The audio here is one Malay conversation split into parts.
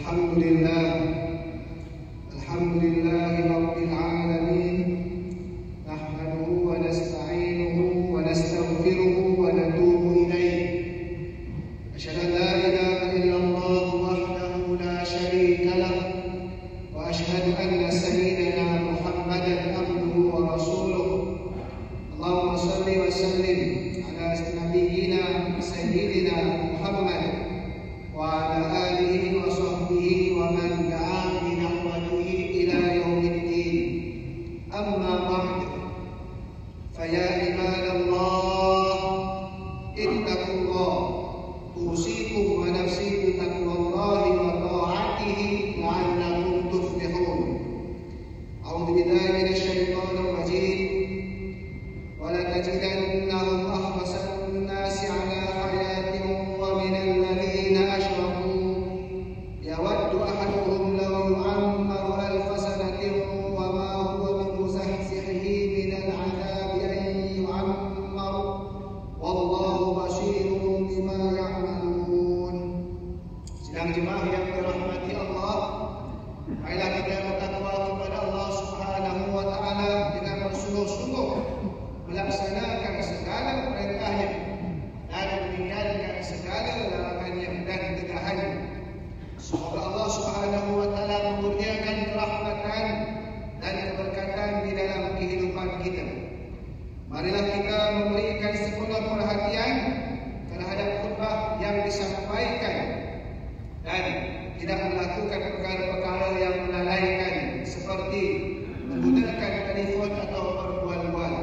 Alhamdulillahi Rabbil Alamin. Nahmaduhu wa nasta'inuhu wa nastaghfiruhu wa natubu ilayh. Asyhadu an la ilaha illallah wahdahu la syarika lah wa asyhadu anna sayyidana Muhammadan abduhu wa rasuluh. Allahumma salli wa sallim ala nabiyyina sayyidina Muhammad wa ala alihi wa sahbihi wa man da'a bi da'watihi ila yaumiddin. Amma ba'd. Fa ya ibadallah, ittaqullah. Usikum wa nafsi bi taqwallahi wa ta'atihi la'allakum tuflihun. A'udzu billahi minasy syaithanir rajim. Wa la tajidannahum ahrasan nasi 'ala hayatin wa minal ladzina asyraku yawaddu ahaduhum law yu'ammaru alfa sanatin wa ma huwa bimuzahzihihi minal 'adzabi an yu'ammar wallahu basirun bima ya'malun. Sidang jemaah yang dirahmati Allah, marilah kita bertakwa kepada Allah Subhanahu wa taala dengan bersungguh-sungguh melaksanakan segala perintahnya dan meninggalkan segala larangannya dan tegahannya. Semoga Allah Subhanahu wa taala memurniakan kerahmatan dan keberkatan di dalam kehidupan kita. Marilah kita memberikan sepenuh perhatian terhadap khutbah yang disampaikan dan tidak melakukan perkara-perkara yang melalaikan seperti menggunakan telefon atau berbual-bual.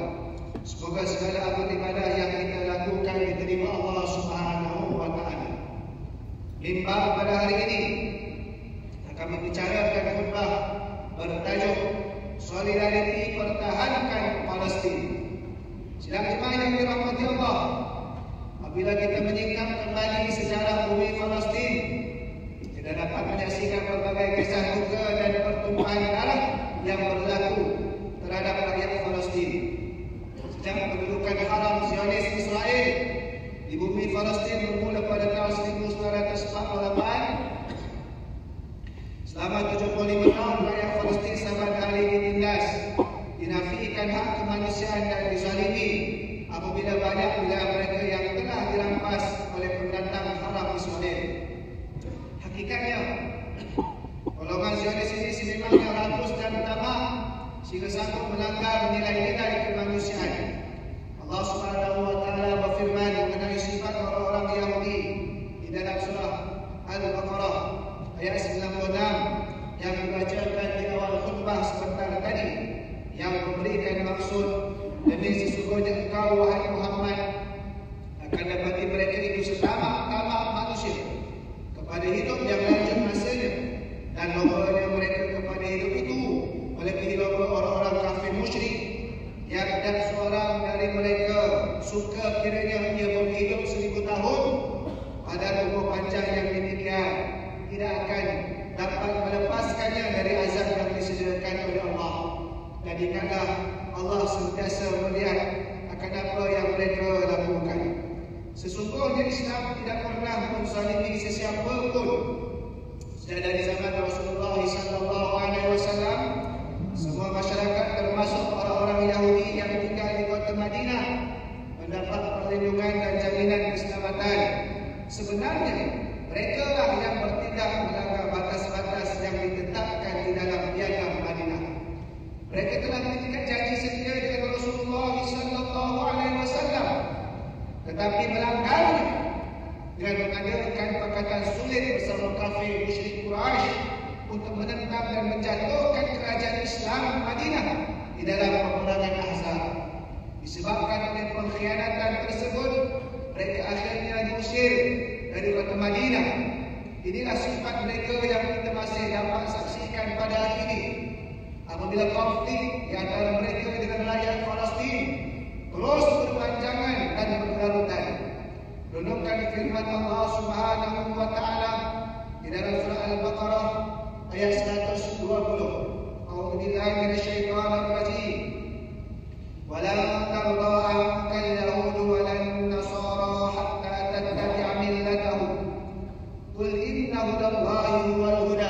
Semoga segala amal ibadah yang kita lakukan diterima Allah Subhanahu wa taala. Mimbar pada hari ini akan membicarakan khutbah bertajuk Solidariti Pertahankan Palestin. Sidang jemaah yang dirahmati Allah, apabila kita menyingkap kembali sejarah bumi Palestin, kita dapat menyaksikan berbagai kisah duka dan pertumpahan darah yang berlaku terhadap rakyat Palestin. Sejak pendudukan haram Zionis Israel di bumi Palestin bermula pada tahun 1948, selama 75 tahun rakyat Palestin saban hari ditindas, dinafikan hak kemanusiaan dan dizalimi apabila banyak wilayah mereka yang telah dirampas oleh pendatang haram Israel. Hakikatnya, golongan Zionis ini sememangnya rakus dan tamak sehingga sanggup melanggar nilai-nilai kemanusiaan. Allah Subhanahu wa taala berfirman mengenai sifat orang-orang Yahudi di dalam surah Al-Baqarah ayat 96 yang dibacakan di awal khutbah sebentar tadi, yang memberikan maksud, demi sesungguhnya engkau wahai Muhammad akan dapati mereka itu setamak-tamak manusia kepada hidup yang lanjut masanya, dan lombanya mereka kepada hidup itu melebihi lomba orang-orang kafir musyrik yang tidak seorang dari mereka suka kiranya ia berhidup 1000 tahun pada umur panjang yang demikian tidak akan dapat melepaskannya dari azab yang disediakan oleh Allah. Dan ingatlah, Allah sentiasa melihat akan apa yang mereka lakukan. Sesungguhnya Islam tidak pernah menzalimi sesiapa pun. Sejak dari zaman Rasulullah SAW, semua masyarakat termasuk orang-orang Yahudi yang tinggal di kota Madinah mendapat perlindungan dan jaminan keselamatan. Sebenarnya mereka lah yang bertindak melanggar batas-batas yang ditetapkan di dalam piagam Madinah. Mereka telah mengikat janji setia dengan Rasulullah SAW, tetapi melanggarnya dengan mengadakan pakatan sulit bersama kafir musyrik Quraisy untuk menentang dan menjatuhkan kerajaan Islam Madinah di dalam peperangan Ahzab. Disebabkan oleh pengkhianatan tersebut, mereka akhirnya diusir dari kota Madinah. Inilah sifat mereka yang kita masih dapat saksikan pada hari ini. Apabila konflik di antara mereka dengan rakyat Palestin terus berpanjangan dan berlarutan, renungkan firman Allah Subhanahu wa taala di dalam surah Al-Baqarah ayat 120. A'udzu billahi minasyaitonir rajim. Wa la tarda 'anka al-yahud wa lan-nasara hatta tattabi'a millatahum. Qul inna hudallahi huwal huda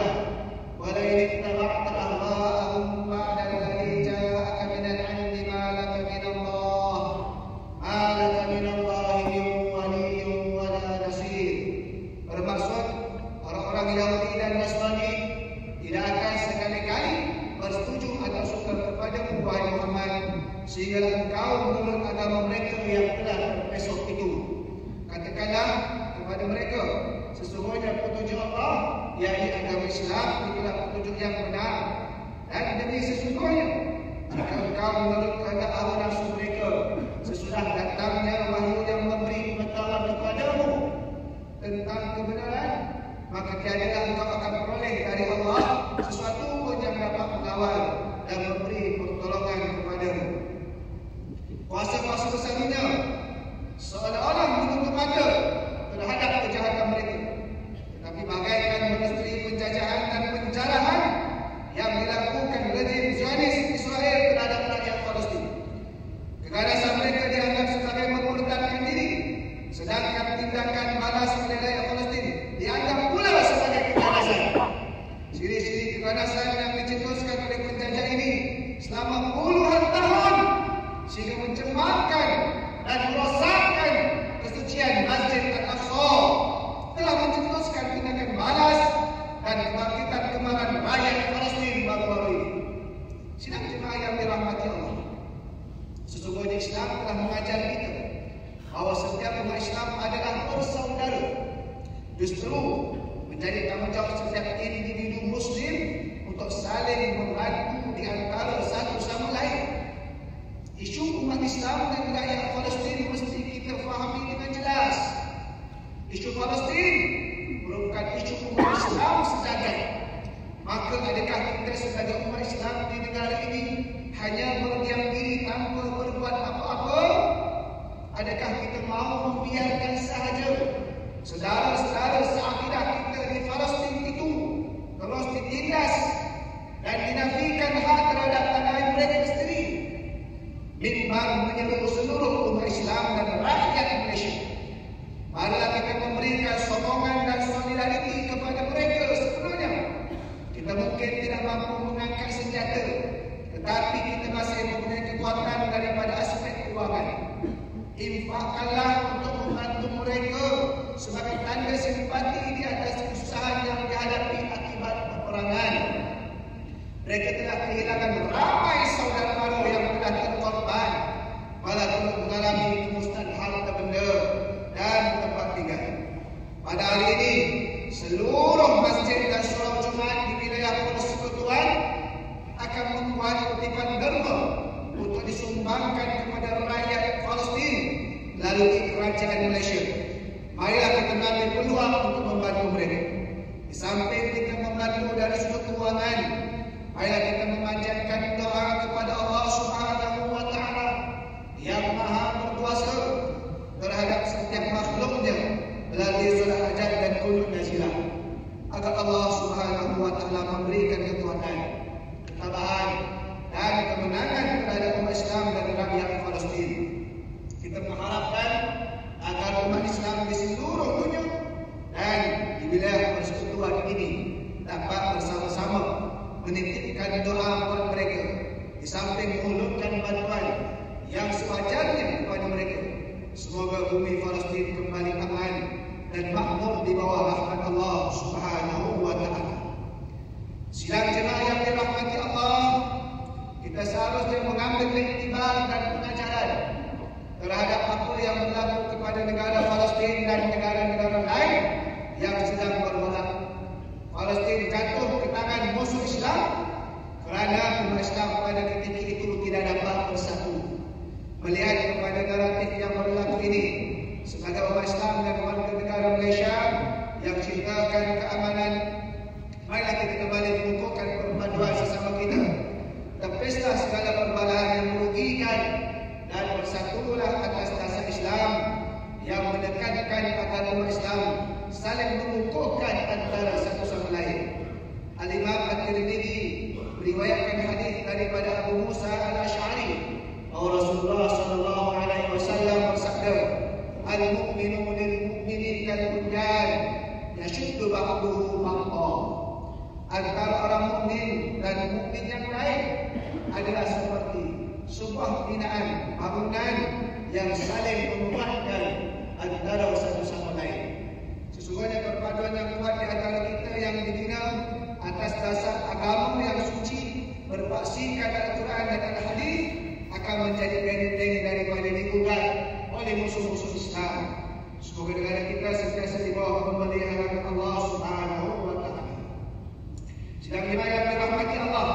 orang Yahudi dan Nasrani tidak akan sekali-kali bersetuju atau suka kepada wahai Muhammad, sehingga engkau menurut agama mereka yang telah terpesok itu. Katakanlah kepada mereka, sesungguhnya petunjuk Allah, yakni agama Islam, itulah petunjuk yang benar. Dan demi sesungguhnya, jika engkau menurut kehendak hawa nafsu mereka, sesudah datangnya wahyu yang memberi pengetahuan kepadamu tentang kebenaran, maka tiadalah engkau akan peroleh dari Allah sesuatu pun yang dapat mengawal dan memberi pertolongan kepadamu. Kuasa-kuasa besar dunia seolah-olah menutup mata terhadap kejahatan mereka, tetapi bagaikan menisteri penjajahan dan penjarahan yang dilakukan rejim Zionis Israel terhadap rakyat Palestin. Keganasan mereka dianggap sebagai memurtadkan diri, sedangkan tindakan balas oleh rakyat Palestin dianggap pula sebagai keganasan. Ciri-ciri keganasan yang dicetuskan oleh penjajah ini selama puluhan tahun sehingga mencemarkan dan merosakkan kesucian Masjid Al-Aqsa telah mencetuskan tindakan balas dan kebangkitan kemarahan rakyat Palestin baru-baru ini. Sidang jemaah yang dirahmati Allah, sesungguhnya Islam telah mengajar kita bahawa setiap umat Islam adalah bersaudara. Justru menjadi tanggungjawab setiap individu Muslim untuk saling membantu di antara satu sama lain. Isu umat Islam dan rakyat Palestin mesti kita fahami dengan jelas. Isu Palestin merupakan isu umat Islam sejagat. Maka adakah kita sebagai umat Islam di negara ini hanya berdiam diri tanpa berbuat apa-apa? Adakah kita mahu membiarkan sahaja saudara-saudara seakidah kita di Palestin itu terus ditindas dan dinafikan hak terhadap tanah air mereka sendiri? Mimbar menyeluruh seluruh umat Islam dan rakyat Malaysia. Marilah kita memberikan sokongan dan solidariti kepada mereka sepenuhnya. Kita mungkin tidak mampu mengangkat senjata, tetapi kita masih mempunyai kekuatan daripada aspek kewangan. Infakkanlah untuk membantu mereka sebagai tanda simpati di atas kesusahan yang dihadapi akibat peperangan. Mereka telah kehilangan ramai saudara mara yang telah terkorban, malah turut mengalami kemusnahan harta benda dan tempat tinggal. Pada hari ini, seluruh masjid dan surau Jumaat di wilayah Persekutuan akan membuat kutipan derma untuk disumbangkan kepada rakyat Palestin melalui kerajaan Malaysia. Marilah kita ambil peluang untuk membantu mereka. Di samping kita membantu dari sudut kewangan, marilah kita memanjatkan doa kepada Allah Subhanahu wa Ta'ala yang Maha Berkuasa terhadap setiap makhluknya melalui surah hajat dan qunut nazilah, agar Allah Subhanahu wa Ta'ala memberikan kekuatan, ketabahan dan kemenangan kepada umat Islam dan rakyat Palestin. Kita mengharapkan agar umat Islam di seluruh dunia dan di wilayah Persekutuan ini dapat bersama-sama menitipkan doa buat mereka, di samping menghulurkan bantuan yang sewajarnya kepada mereka. Semoga bumi Palestin kembali aman dan makmur di bawah rahmat Allah Subhanahu wa Ta'ala. Sidang jemaah yang dirahmati Allah, kita seharusnya mengambil iktibar dan pengajaran terhadap apa yang berlaku kepada negara Palestin dan negara-negara lain yang sedang bergolak. Palestin jatuh ke tangan musuh Islam kerana umat Islam pada ketika itu tidak dapat bersatu. Melihat kepada naratif yang berlaku ini, sebagai umat Islam dan warga negara Malaysia yang cintakan keamanan, marilah kita kembali mengukuhkan perpaduan sesama kita. Tepislah segala perbalahan yang merugikan dan bersatulah atas dasar Islam yang menekankan agar umat Islam saling mengukuhkan antara satu sama lain. Al-Imam At-Tirmidzi meriwayatkan hadis daripada Abu Musa Al-Asy'ari bahawa Rasulullah sallallahu alaihi wasallam bersabda, "Al-mu'minu lil-mu'mini kal-bunyan yashuddu ba'duhu ba'dha." Antara orang mukmin dan mukmin yang lain adalah seperti sebuah binaan bangunan yang saling menguatkan antara satu sama lain. Sesungguhnya perpaduan yang kuat di antara kita yang Sidang 5 yang dirahmati Allah.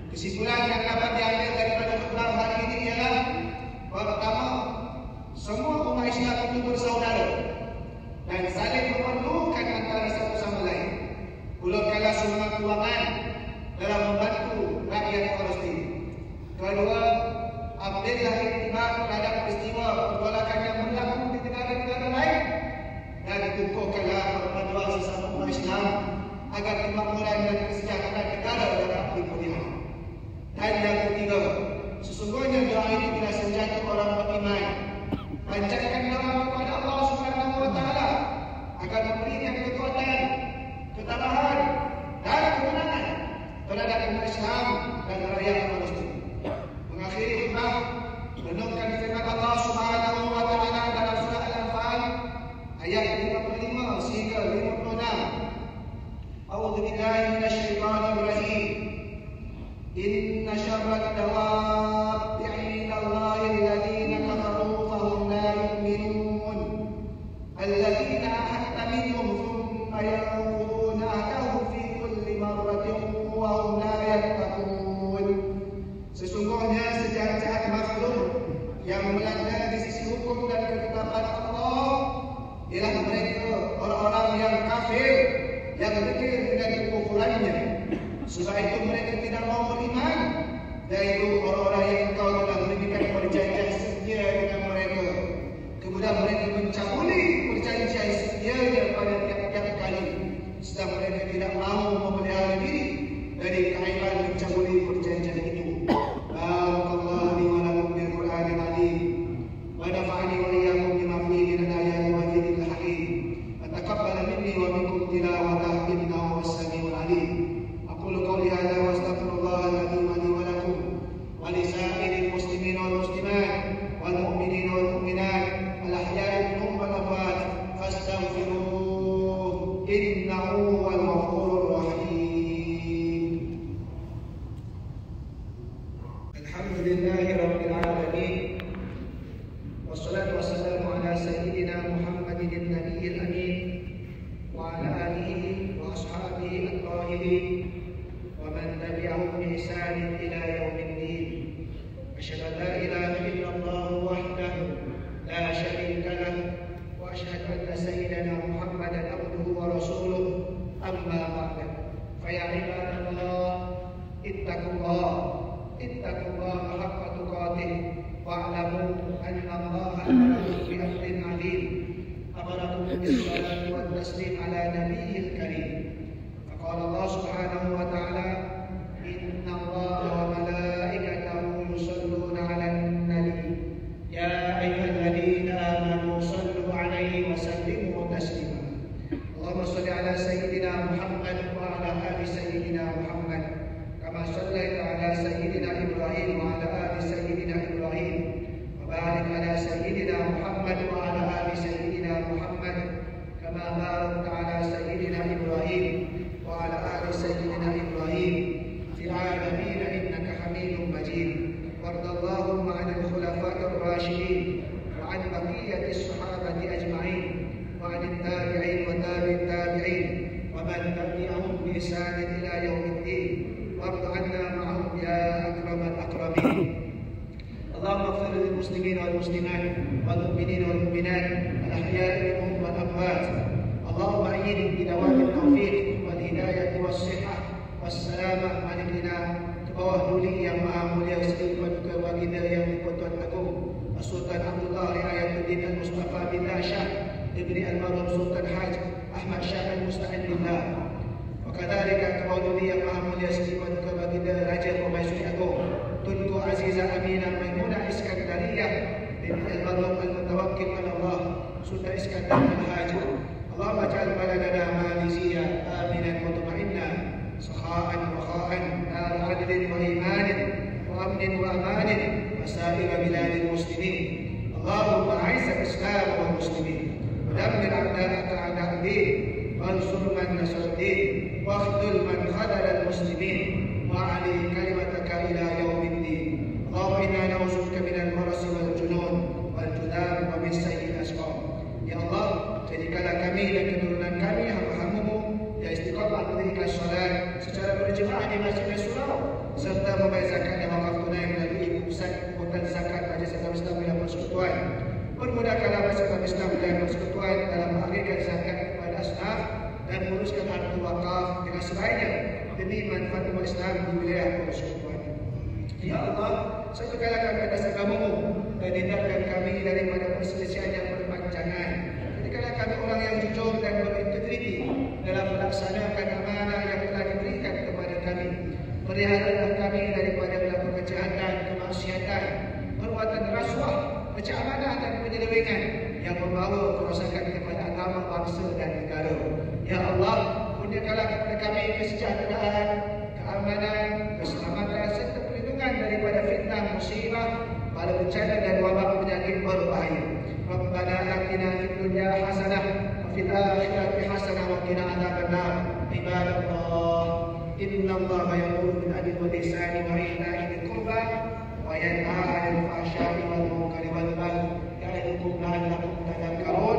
Kesimpulan yang dapat diambil daripada khutbah hari ini ialah pertama, semua umat Islam itu bersaudara dan saling memerlukan antara satu sama lain. Ulurkanlah semangat perjuangan dalam membantu rakyat Palestin. Kedua, ambillah iktibar terhadap peristiwa pergolakan yang berlaku di negara-negara lain dan kukuhkanlah perpaduan sesama umat Islam agar kemakmuran dan kesejahteraan negara dapat dipulihkan. Dan yang ketiga, sesungguhnya doa ini bila senjata orang beriman. Panjatkan doa kepada Allah Subhanahu wa taala agar memberikan kekuatan, ketabahan dan kemenangan terhadap umat Islam dan rakyat Palestin. Mengakhiri khutbah, renungkan firman Allah Subhanahu wa taala dalam surah Al-Anfal ayat 55 sehingga 56. A'udzu billahi minasyaitonir rajim. Inna syarrad dawab 'inda Allahi alladziina kafaru fahum la yu'minun. Alladziina ahadta minhum thumma yanquduna ahdahum fi kulli marratin wa hum la yattaqun. Sesungguhnya sejahat-jahat makhluk yang melanggar di sisi hukum dan ketetapan Allah ialah mereka orang-orang yang kafir yang degil dengan kekufurannya. Sebab itu mereka tidak mau beriman, yaitu orang-orang yang engkau telah memberikan perjanjian setia dengan mereka. Kemudian mereka mencabuli perjanjian setianya pada tiap-tiap kali, sedang mereka tidak mahu memelihara diri dari keaiban mencabuli perjanjian itu. Barakallahu li wa lakum bil Qur'anil azim wa nafa'ani wa iyyakum bima fihi min al-ayati wa dhikril hakim. Taqabbal minni wa minkum tilawatahu innahu was-sami'ul 'alim. أقول قولي هذا وأستغفر الله العظيم لي ولكم ولسائر المسلمين والمسلمات والمؤمنين والمؤمنات الأحياء منهم والأموات فاستغفروه إنه هو الغفور الرحيم. الحمد لله رب العالمين والصلاة والسلام على سيدنا محمد النبي الأمين وعلى آله وأصحابه الطاهرين ومن تبعهم بإحسان إلى يوم الدين. أشهد أن لا إله إلا الله وحده لا شريك له وأشهد أن سيدنا محمدا عبده ورسوله. أما بعد فيا عباد الله اتقوا الله حق تقاته واعلموا أن الله أمركم بأمر عظيم، أمركم بالصلاة والتسليم على نبيه الكريم. فقال الله سبحانه وتعالى إن الله وملائكته يصلون على النبي يا أيها الذين آمنوا صلوا عليه وسلموا تسليما. اللهم صل على سيدنا محمد وعلى آل سيدنا محمد كما صليت على سيدنا إبراهيم وعلى آل سيدنا إبراهيم، وبارك على سيدنا محمد وعلى آل سيدنا محمد كما باركت على سيدنا إبراهيم وعلى آل سيدنا إبراهيم في العالمين إنك حميد مجيد. وارض اللهم عن الخلفاء الراشدين وعن بقية الصحابة أجمعين وعن التابعين وتابع التابعين ومن تبعهم بإحسان إلى يوم الدين. وارض عنا معهم يا أكرم الأكرمين. اللهم اغفر للمسلمين والمسلمات والمؤمنين والمؤمنات الأحياء منهم والأموات. اللهم أيدهم بدوام التوفيق والهداية والصحة والسلامة. Malikina ke bawah duli yang maha mulia sekali juga baginda yang di-Pertuan Agung Sultan Abdullah Riayatuddin Al-Mustafa bin Shah ibni Al-Marhum Sultan Haj Ahmad Shah Al-Musta'in billah. Wakadzalika ke bawah duli yang maha mulia sekali juga baginda Raja Permaisuri Agung Tunku Azizah Aminah Maimunah Iskandariyah binti Al-Marhum Al-Mutawakkil ala Allah Sultan Iskandar Al-Haj. Allahumma ja'al baladana maliziyah aminan mutma'inna sakhaan wa kha'an dar adlin wa imanin wa amnin wa amanin wa sa'ir biladil muslimin. Allahumma a'izz al-islam wal muslimin wa dammir a'da'aka a'da' ad-din wansur man nasara ad-din wa akhdhul man khadala al-muslimin wa 'ali kalimataka ila yaumiddin. Allahumma inna na'udzuka minal marasi wal junun wal judam wa min sayyi'il asqam. Ya Allah, jadikanlah kami dan keturunan kami hamba-Hamba-Mu yang istiqamah mendirikan salat secara berjemaah di Masjid Surau serta membayar zakat dan wakaf tunai melalui pusat pungutan zakat Majlis Agama Islam Wilayah Persekutuan. Permudahkanlah Majlis Agama Islam Wilayah Persekutuan dalam mengalirkan zakat kepada asnaf dan menguruskan harta wakaf dengan sebagainya demi manfaat umat Islam di wilayah Persekutuan. Ya Allah, satukanlah kami atas agama-Mu dan hindarkan kami daripada perselisihan yang berpanjangan. Jadikanlah kami orang yang jujur dan berintegriti dalam melaksanakan amanah yang telah diberikan kepada kami. Peliharalah kami daripada melakukan kejahatan, kemaksiatan, perbuatan rasuah, pecah amanah dan penyelewengan yang membawa kerosakan kepada agama, bangsa dan negara. Ya Allah, kurniakanlah kepada kami kesejahteraan, keamanan, keselamatan serta perlindungan daripada fitnah, musibah, bala bencana dan wabak penyakit berbahaya. Rabbana atina fid dunya hasanah wa fil akhirati hasanah wa qina adzabannar. Ibadallah, innallaha ya'muru bil adli wal ihsani wa ita'i dzil qurba wa yanha 'anil fahsya'i wal munkari wal baghi ya'idukum la'allakum tadhakkarun.